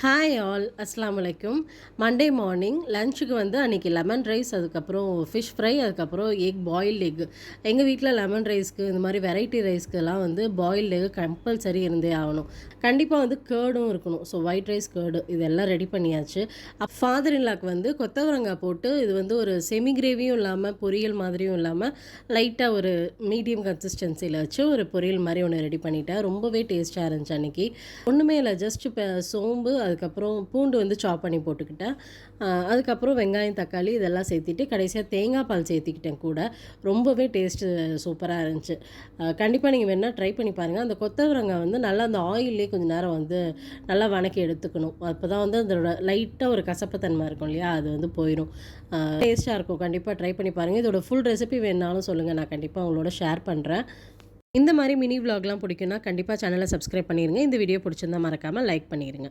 Hi all அஸ்ஸலாமு அலைக்கும். Monday morning லஞ்சுக்கு வந்து அன்றைக்கி லெமன் ரைஸ், அதுக்கப்புறம் ஃபிஷ் ஃப்ரை, அதுக்கப்புறம் எக் பாயில்டு எக். எங்கள் வீட்டில் லெமன் ரைஸ்க்கு இந்த மாதிரி வெரைட்டி ரைஸ்க்கெல்லாம் வந்து பாயில்டு எக் கம்பல்சரி இருந்தே ஆகணும். கண்டிப்பாக வந்து கேர்டும் இருக்கணும். ஸோ ஒயிட் ரைஸ் கேர்டு இதெல்லாம் ரெடி பண்ணியாச்சு. ஃபாதர் இன்லாக்கு வந்து கொத்தவரங்காய் போட்டு இது வந்து ஒரு செமி கிரேவியும் இல்லாமல் பொரியல் மாதிரியும் இல்லாமல் லைட்டாக ஒரு மீடியம் கன்சிஸ்டன்சியில் வச்சு ஒரு பொரியல் மாதிரி ஒன்று ரெடி பண்ணிட்டேன். ரொம்பவே டேஸ்ட்டாக இருந்துச்சு அன்றைக்கி. ஒன்றுமே இல்லை, ஜஸ்ட் இப்போ சோம்பு, அதுக்கப்புறம் பூண்டு வந்து சாப் பண்ணி போட்டுக்கிட்டேன். அதுக்கப்புறம் வெங்காயம், தக்காளி இதெல்லாம் சேர்த்திட்டு கடைசியாக தேங்காய் பால் சேர்த்திக்கிட்டேன் கூட. ரொம்பவே டேஸ்ட்டு சூப்பராக இருந்துச்சு. கண்டிப்பாக நீங்கள் வேணால் ட்ரை பண்ணி பாருங்கள். அந்த கொத்தவரங்காய் வந்து நல்லா அந்த ஆயிலே கொஞ்சம் நேரம் வந்து நல்லா வணக்கி எடுத்துக்கணும். அப்போ தான் வந்து அதோட லைட்டாக ஒரு கசப்புத்தன்மை இருக்கும் இல்லையா, அது வந்து போயிடும். டேஸ்ட்டாக இருக்கும். கண்டிப்பாக ட்ரை பண்ணி பாருங்கள். இதோட ஃபுல் ரெசிபி வேணாலும் சொல்லுங்கள், நான் கண்டிப்பாக உங்களோட ஷேர் பண்ணுறேன். இந்த மாதிரி மினி விலாக்லாம் பிடிக்குன்னா கண்டிப்பாக சேனலை சப்ஸ்கிரைப் பண்ணிடுங்க. இந்த வீடியோ பிடிச்சிருந்தா மறக்காமல் லைக் பண்ணிடுங்க.